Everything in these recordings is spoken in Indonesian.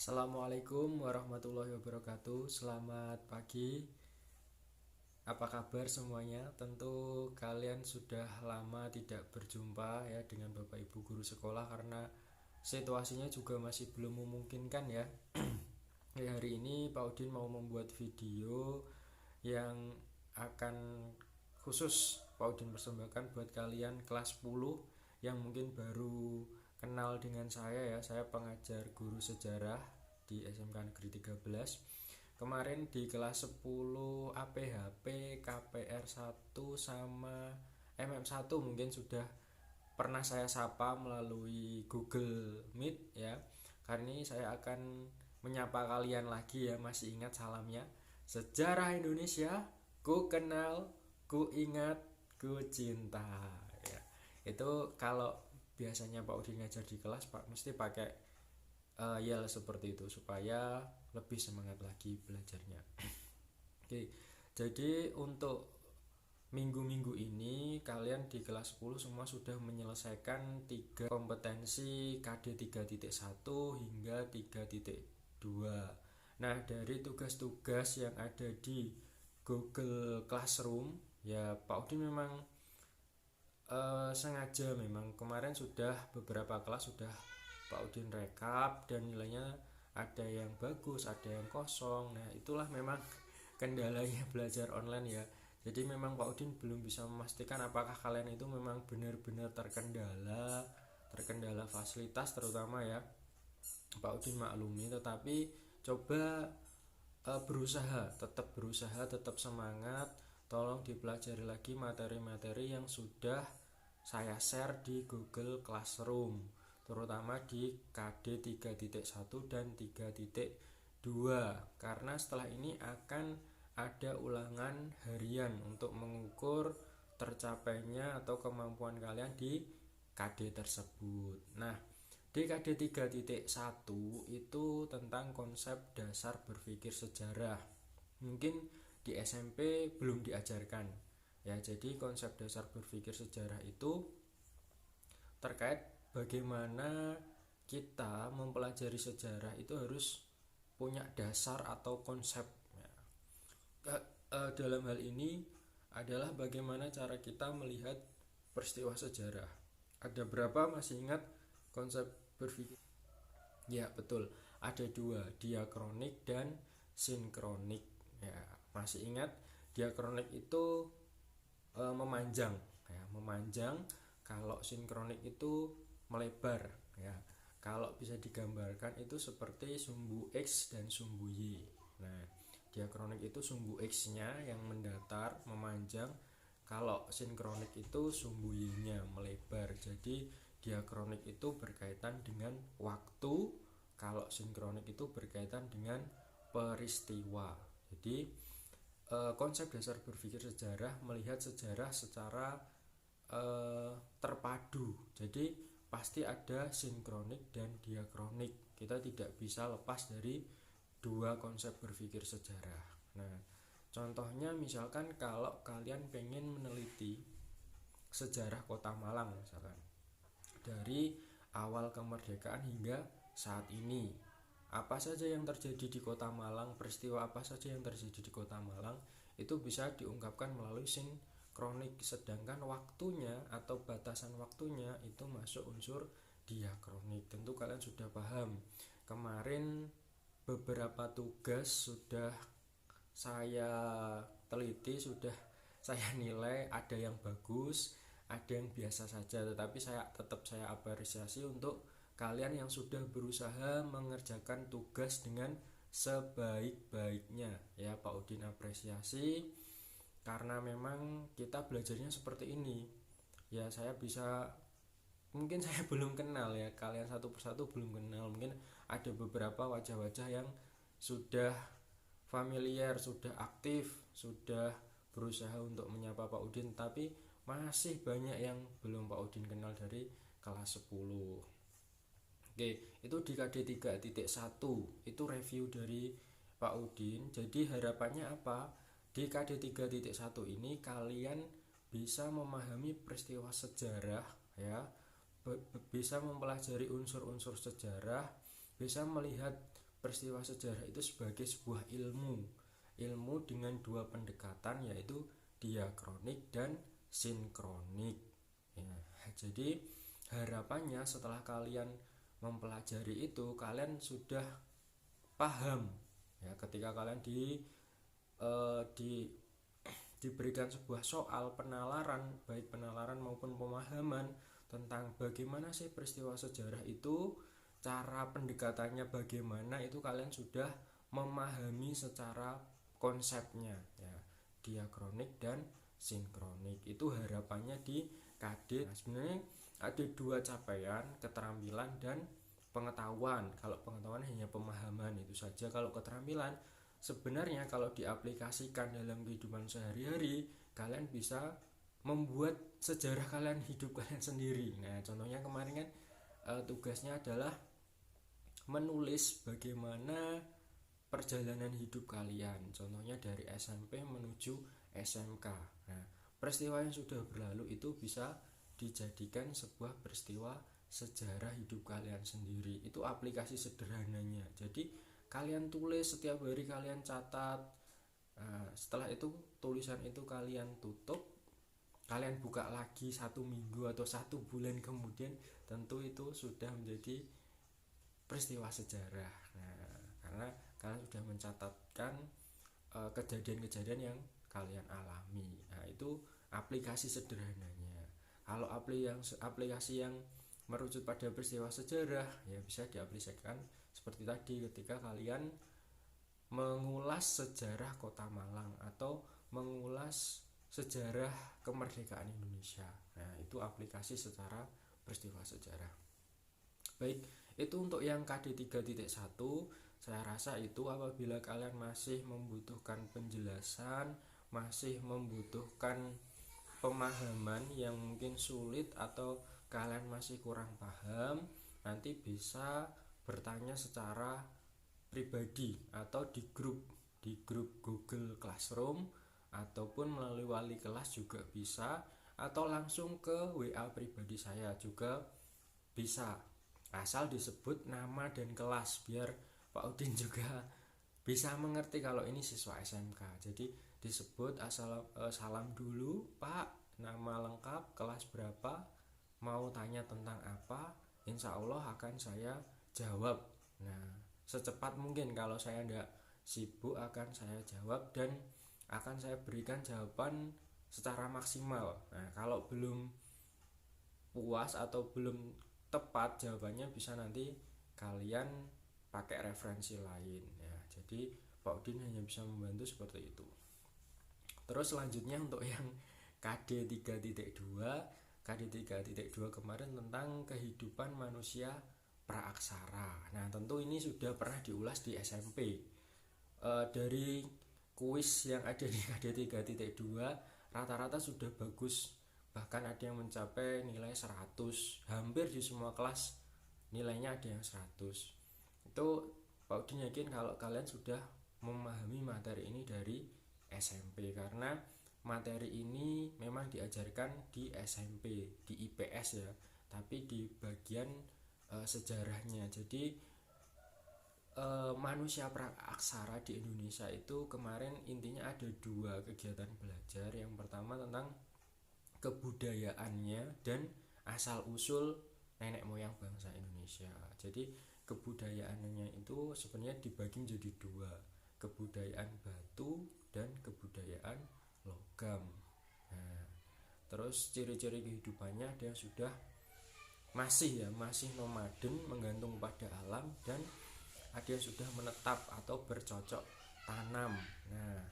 Assalamualaikum warahmatullahi wabarakatuh. Selamat pagi. Apa kabar semuanya? Tentu kalian sudah lama tidak berjumpa ya dengan Bapak Ibu guru sekolah karena situasinya juga masih belum memungkinkan ya. Hari ini Pak Udin mau membuat video yang akan khusus Pak Udin persembahkan buat kalian kelas 10 yang mungkin baru kenal dengan saya ya. Saya pengajar guru sejarah di SMK Negeri 13. Kemarin di kelas 10 APHP, KPR 1 sama MM1 mungkin sudah pernah saya sapa melalui Google Meet ya. Kali ini saya akan menyapa kalian lagi ya, masih ingat salamnya. Sejarah Indonesia, ku kenal, ku ingat, ku cinta ya. Itu kalau biasanya Pak Udin ngajar di kelas Pak mesti pakai yel seperti itu supaya lebih semangat lagi belajarnya. Oke, jadi untuk minggu-minggu ini kalian di kelas 10 semua sudah menyelesaikan 3 kompetensi KD 3.1 hingga 3.2. Nah, dari tugas-tugas yang ada di Google Classroom ya Pak Udin memang sengaja memang kemarin sudah beberapa kelas sudah Pak Udin rekap dan nilainya ada yang bagus, ada yang kosong. Nah, itulah memang kendalanya belajar online ya. Jadi memang Pak Udin belum bisa memastikan apakah kalian itu memang benar-benar terkendala fasilitas terutama ya. Pak Udin maklumi, tetapi coba berusaha, tetap semangat. Tolong dipelajari lagi materi-materi yang sudah saya share di Google Classroom, terutama di KD 3.1 dan 3.2, karena setelah ini akan ada ulangan harian untuk mengukur tercapainya atau kemampuan kalian di KD tersebut. Nah, di KD 3.1 itu tentang konsep dasar berpikir sejarah. Mungkin di SMP belum diajarkan. Ya, jadi konsep dasar berpikir sejarah itu terkait bagaimana kita mempelajari sejarah itu harus punya dasar atau konsep ya. Dalam hal ini adalah bagaimana cara kita melihat peristiwa sejarah. Ada berapa masih ingat konsep berpikir? Ya betul, ada dua, diakronik dan sinkronik ya. Masih ingat diakronik itu memanjang ya, memanjang. Kalau sinkronik itu melebar ya. Kalau bisa digambarkan itu seperti sumbu X dan sumbu Y. Nah, diakronik itu sumbu X-nya yang mendatar, memanjang. Kalau sinkronik itu sumbu Y-nya melebar. Jadi diakronik itu berkaitan dengan waktu, kalau sinkronik itu berkaitan dengan peristiwa. Jadi konsep dasar berpikir sejarah melihat sejarah secara terpadu. Jadi pasti ada sinkronik dan diakronik. Kita tidak bisa lepas dari dua konsep berpikir sejarah. Nah, contohnya misalkan kalau kalian pengen meneliti sejarah Kota Malang misalkan, dari awal kemerdekaan hingga saat ini, apa saja yang terjadi di Kota Malang, peristiwa apa saja yang terjadi di Kota Malang, itu bisa diungkapkan melalui sinkronik. Sedangkan waktunya atau batasan waktunya itu masuk unsur diakronik. Tentu kalian sudah paham. Kemarin beberapa tugas sudah saya teliti, sudah saya nilai, ada yang bagus, ada yang biasa saja, tetapi saya apresiasi untuk kalian yang sudah berusaha mengerjakan tugas dengan sebaik-baiknya ya. Pak Udin apresiasi karena memang kita belajarnya seperti ini ya. Saya bisa, mungkin saya belum kenal ya, kalian satu persatu belum kenal. Mungkin ada beberapa wajah-wajah yang sudah familiar, sudah aktif, sudah berusaha untuk menyapa Pak Udin, tapi masih banyak yang belum Pak Udin kenal dari kelas 10. Oke, itu di KD 3.1 itu review dari Pak Udin. Jadi harapannya apa? Di KD 3.1 ini kalian bisa memahami peristiwa sejarah ya, bisa mempelajari unsur-unsur sejarah, bisa melihat peristiwa sejarah itu sebagai sebuah ilmu dengan dua pendekatan, yaitu diakronik dan sinkronik ya. Jadi harapannya setelah kalian mempelajari itu, kalian sudah paham ya, ketika kalian diberikan sebuah soal penalaran, baik penalaran maupun pemahaman tentang bagaimana sih peristiwa sejarah itu, cara pendekatannya bagaimana, itu kalian sudah memahami secara konsepnya ya, diakronik dan sinkronik. Itu harapannya di KD. Nah, sebenarnya ada dua capaian, keterampilan dan pengetahuan. Kalau pengetahuan hanya pemahaman itu saja. Kalau keterampilan sebenarnya kalau diaplikasikan dalam kehidupan sehari-hari, kalian bisa membuat sejarah kalian, hidup kalian sendiri. Nah, contohnya kemarin kan tugasnya adalah menulis bagaimana perjalanan hidup kalian, contohnya dari SMP menuju SMK. Nah, peristiwa yang sudah berlalu itu bisa dijadikan sebuah peristiwa sejarah hidup kalian sendiri. Itu aplikasi sederhananya. Jadi kalian tulis setiap hari, kalian catat. Nah, setelah itu tulisan itu kalian tutup, kalian buka lagi 1 minggu atau 1 bulan kemudian, tentu itu sudah menjadi peristiwa sejarah. Nah, karena kalian sudah mencatatkan kejadian-kejadian yang kalian alami. Nah, itu aplikasi sederhananya. Kalau aplikasi yang merujuk pada peristiwa sejarah ya bisa diaplikasikan seperti tadi ketika kalian mengulas sejarah Kota Malang atau mengulas sejarah kemerdekaan Indonesia. Nah, itu aplikasi secara peristiwa sejarah. Baik, itu untuk yang KD 3.1. Saya rasa itu apabila kalian masih membutuhkan penjelasan, masih membutuhkan pemahaman yang mungkin sulit atau kalian masih kurang paham, nanti bisa bertanya secara pribadi atau di grup Google Classroom, ataupun melalui wali kelas juga bisa, atau langsung ke WA pribadi saya juga bisa, asal disebut nama dan kelas biar Pak Udin juga bisa mengerti kalau ini siswa SMK. Jadi disebut asal salam dulu, Pak, nama lengkap, kelas berapa, mau tanya tentang apa, insya Allah akan saya jawab. Nah, secepat mungkin, kalau saya tidak sibuk akan saya jawab dan akan saya berikan jawaban secara maksimal. Nah, kalau belum puas atau belum tepat jawabannya, bisa nanti kalian pakai referensi lain ya. Jadi Pak Udin hanya bisa membantu seperti itu. Terus selanjutnya untuk yang KD 3.2, KD 3.2 kemarin tentang kehidupan manusia praaksara. Nah, tentu ini sudah pernah diulas di SMP. Dari kuis yang ada di KD 3.2 rata-rata sudah bagus, bahkan ada yang mencapai nilai 100. Hampir di semua kelas nilainya ada yang 100. Itu Pak Udin yakin kalau kalian sudah memahami materi ini dari SMP, karena materi ini memang diajarkan di SMP, di IPS ya, tapi di bagian sejarahnya. Jadi manusia praaksara di Indonesia itu kemarin intinya ada 2 kegiatan belajar. Yang pertama tentang kebudayaannya dan asal usul nenek moyang bangsa Indonesia. Jadi kebudayaannya itu sebenarnya dibagi menjadi 2, kebudayaan batu dan kebudayaan logam. Nah, terus ciri-ciri kehidupannya ada yang sudah masih nomaden, menggantung pada alam, dan ada yang sudah menetap atau bercocok tanam. Nah,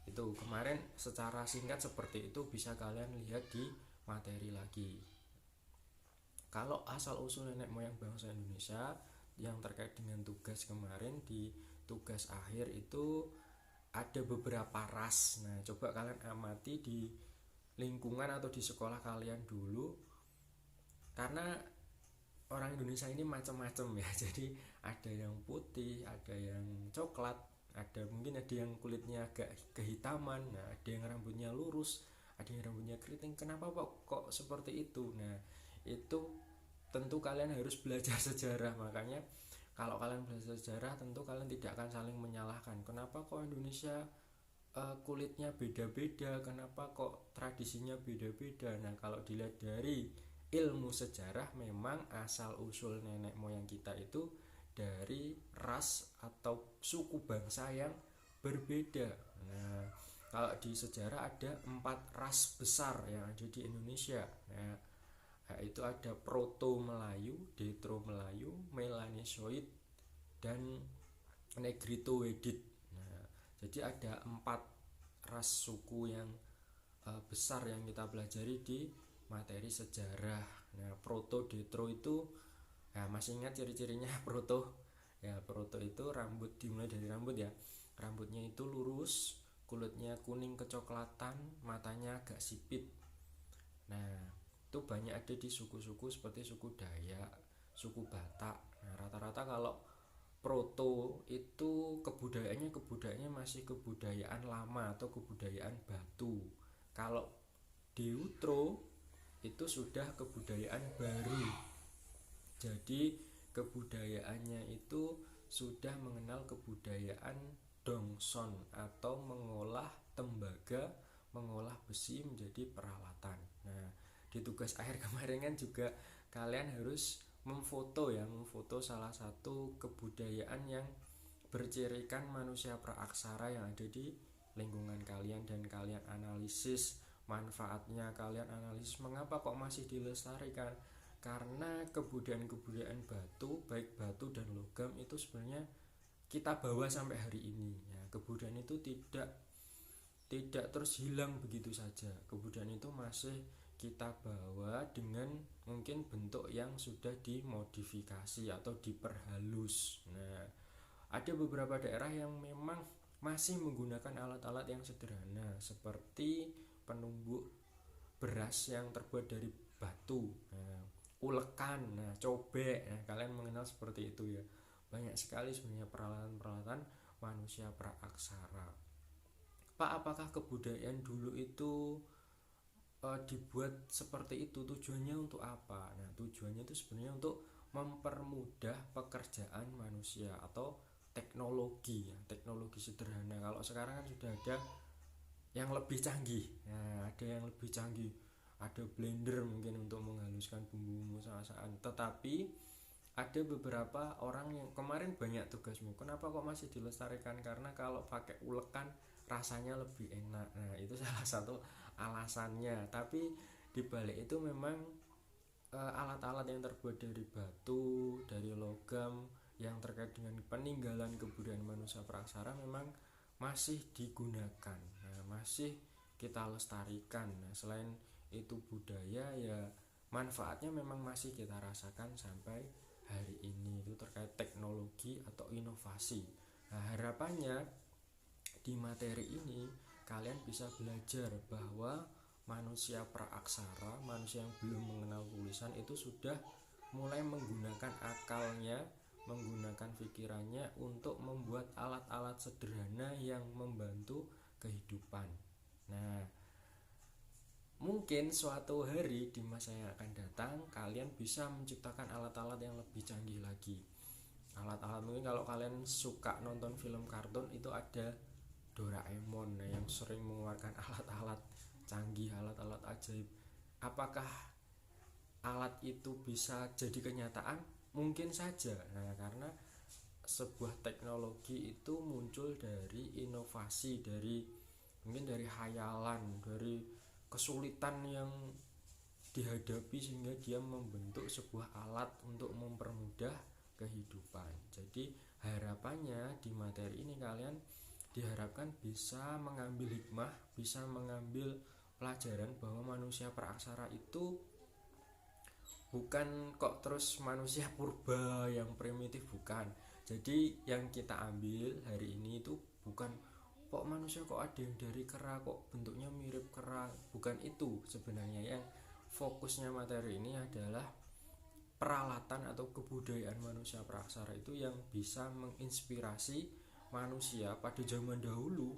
itu kemarin secara singkat seperti itu, bisa kalian lihat di materi lagi. Kalau asal usul nenek moyang bangsa Indonesia yang terkait dengan tugas kemarin, di tugas akhir itu ada beberapa ras. Nah, coba kalian amati di lingkungan atau di sekolah kalian dulu, karena orang Indonesia ini macam-macam ya. Jadi ada yang putih, ada yang coklat, mungkin ada yang kulitnya agak kehitaman, nah, ada yang rambutnya lurus, ada yang rambutnya keriting. Kenapa kok seperti itu? Nah, itu tentu kalian harus belajar sejarah. Makanya kalau kalian belajar sejarah tentu kalian tidak akan saling menyalahkan. Kenapa kok Indonesia kulitnya beda-beda, kenapa kok tradisinya beda-beda. Nah, kalau dilihat dari ilmu sejarah, memang asal usul nenek moyang kita itu dari ras atau suku bangsa yang berbeda. Nah, kalau di sejarah ada 4 ras besar yang ada di Indonesia. Nah, itu ada Proto Melayu, Detro Melayu, Melanesioid, dan Negrito Wedit. Nah, jadi ada 4 ras suku yang besar yang kita pelajari di materi sejarah. Nah, Proto Detro itu, nah, masih ingat ciri-cirinya Proto? Ya, Proto itu rambut, dimulai dari rambut ya. Rambutnya itu lurus, kulitnya kuning kecoklatan, matanya agak sipit. Nah, itu banyak ada di suku-suku seperti suku Dayak, suku Batak. Nah, rata-rata kalau Proto itu kebudayaannya masih kebudayaan lama atau kebudayaan batu. Kalau Deutro itu sudah kebudayaan baru. Jadi kebudayaannya itu sudah mengenal kebudayaan Dongson atau mengolah tembaga, mengolah besi menjadi peralatan. Nah, di tugas akhir kemarin kan juga kalian harus memfoto salah satu kebudayaan yang bercirikan manusia praaksara yang ada di lingkungan kalian, dan kalian analisis manfaatnya, kalian analisis mengapa kok masih dilestarikan. Karena kebudayaan batu, baik batu dan logam, itu sebenarnya kita bawa sampai hari ini ya. Kebudayaan itu tidak terus hilang begitu saja. Kebudayaan itu masih kita bawa dengan mungkin bentuk yang sudah dimodifikasi atau diperhalus. Nah, ada beberapa daerah yang memang masih menggunakan alat-alat yang sederhana seperti penumbuk beras yang terbuat dari batu, ulekan, cobek. Nah, kalian mengenal seperti itu ya. Banyak sekali sebenarnya peralatan-peralatan manusia praaksara. Pak, apakah kebudayaan dulu itu dibuat seperti itu? Tujuannya untuk apa? Nah, tujuannya itu sebenarnya untuk mempermudah pekerjaan manusia atau teknologi ya, teknologi sederhana. Kalau sekarang kan sudah ada yang lebih canggih. Nah, ada yang lebih canggih. Ada blender mungkin untuk menghaluskan bumbu-bumbu masakan. Tetapi ada beberapa orang yang kemarin banyak tugasmu, kenapa kok masih dilestarikan? Karena kalau pakai ulekan rasanya lebih enak. Nah, itu salah satu alasannya. Tapi dibalik itu memang alat-alat yang terbuat dari batu, dari logam yang terkait dengan peninggalan kebudayaan manusia praksara memang masih digunakan. Nah, masih kita lestarikan. Nah, selain itu budaya ya, manfaatnya memang masih kita rasakan sampai hari ini. Itu terkait teknologi atau inovasi. Nah, harapannya di materi ini kalian bisa belajar bahwa manusia praaksara, manusia yang belum mengenal tulisan itu sudah mulai menggunakan akalnya, menggunakan pikirannya untuk membuat alat-alat sederhana yang membantu kehidupan. Nah, mungkin suatu hari di masa yang akan datang kalian bisa menciptakan alat-alat yang lebih canggih lagi. Alat-alat mungkin kalau kalian suka nonton film kartun itu ada Doraemon yang sering mengeluarkan alat-alat canggih, alat-alat ajaib. Apakah alat itu bisa jadi kenyataan? Mungkin saja. Nah, karena sebuah teknologi itu muncul dari inovasi, dari mungkin dari hayalan, dari kesulitan yang dihadapi sehingga dia membentuk sebuah alat untuk mempermudah kehidupan. Jadi harapannya di materi ini kalian diharapkan bisa mengambil hikmah, bisa mengambil pelajaran bahwa manusia praaksara itu bukan kok terus manusia purba yang primitif, bukan. Jadi yang kita ambil hari ini itu bukan kok manusia kok ada yang dari kera, kok bentuknya mirip kera, bukan itu sebenarnya. Yang fokusnya materi ini adalah peralatan atau kebudayaan manusia praaksara itu yang bisa menginspirasi manusia pada zaman dahulu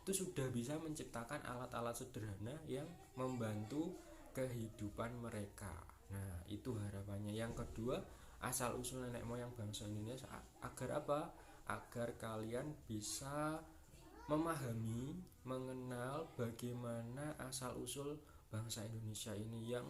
itu sudah bisa menciptakan alat-alat sederhana yang membantu kehidupan mereka. Nah, itu harapannya. Yang kedua asal usul nenek moyang bangsa Indonesia. Agar apa? Agar kalian bisa memahami, mengenal bagaimana asal usul bangsa Indonesia ini yang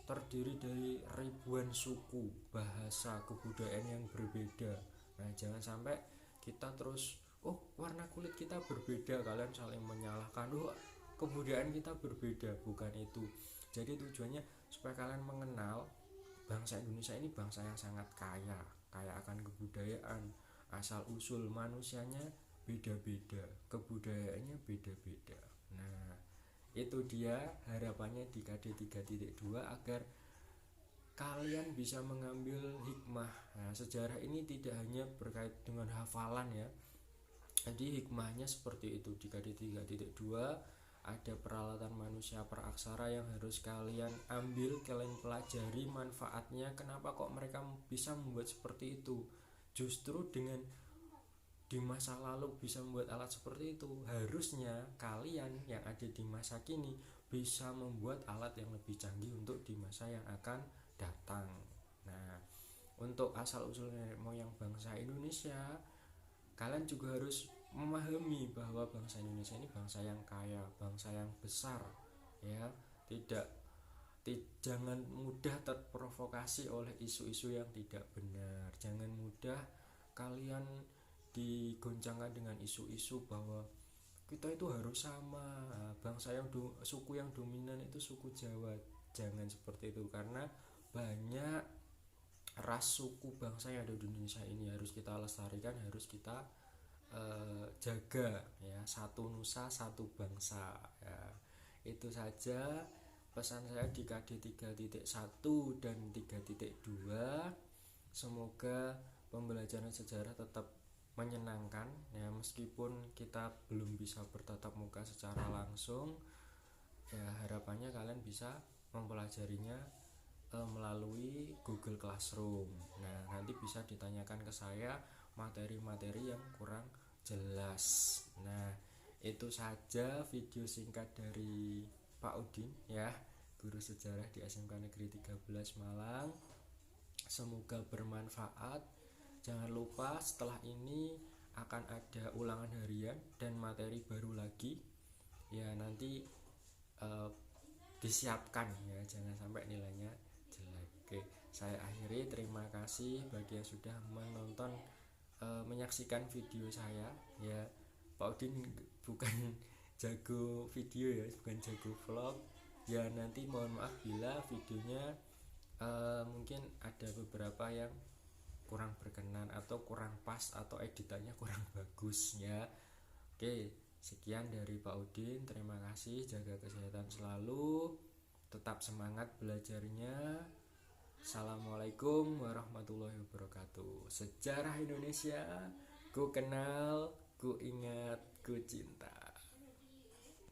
terdiri dari ribuan suku, bahasa, kebudayaan yang berbeda. Nah, jangan sampai kita terus, oh warna kulit kita berbeda, kalian saling menyalahkan, oh kebudayaan kita berbeda. Bukan itu. Jadi tujuannya supaya kalian mengenal bangsa Indonesia ini bangsa yang sangat kaya, kaya akan kebudayaan, asal usul manusianya beda-beda, kebudayaannya beda-beda. Nah, itu dia harapannya di KD 3.2 agar kalian bisa mengambil hikmah. Nah, sejarah ini tidak hanya berkait dengan hafalan ya. Jadi hikmahnya seperti itu. Di KD 3.2 ada peralatan manusia peraksara yang harus kalian ambil, kalian pelajari manfaatnya. Kenapa kok mereka bisa membuat seperti itu? Justru dengan di masa lalu bisa membuat alat seperti itu, harusnya kalian yang ada di masa kini bisa membuat alat yang lebih canggih untuk di masa yang akan datang. Nah, untuk asal usul nenek moyang bangsa Indonesia, kalian juga harus memahami bahwa bangsa Indonesia ini bangsa yang kaya, bangsa yang besar, ya. Jangan mudah terprovokasi oleh isu-isu yang tidak benar. Jangan mudah kalian digoncangkan dengan isu-isu bahwa kita itu harus sama, bangsa yang suku yang dominan itu suku Jawa. Jangan seperti itu, karena banyak ras suku bangsa yang ada di Indonesia ini harus kita lestarikan, harus kita jaga ya. Satu nusa satu bangsa ya. Itu saja pesan saya di KD 3.1 dan 3.2. Semoga pembelajaran sejarah tetap menyenangkan ya, meskipun kita belum bisa bertatap muka secara langsung ya. Harapannya kalian bisa mempelajarinya melalui Google Classroom. Nah, nanti bisa ditanyakan ke saya materi-materi yang kurang jelas. Nah, itu saja video singkat dari Pak Udin ya, guru sejarah di SMK Negeri 13 Malang. Semoga bermanfaat. Jangan lupa setelah ini akan ada ulangan harian dan materi baru lagi ya, nanti disiapkan ya, jangan sampai nilainya jelek. Oke, saya akhiri. Terima kasih bagi yang sudah menonton, menyaksikan video saya ya. Pak Udin bukan jago video ya, bukan jago vlog ya. Nanti mohon maaf bila videonya mungkin ada beberapa yang kurang berkenan atau kurang pas atau editannya kurang bagus ya. Oke, sekian dari Pak Udin. Terima kasih, jaga kesehatan selalu, tetap semangat belajarnya. Assalamualaikum warahmatullahi wabarakatuh. Sejarah Indonesia, ku kenal, ku ingat, ku cinta.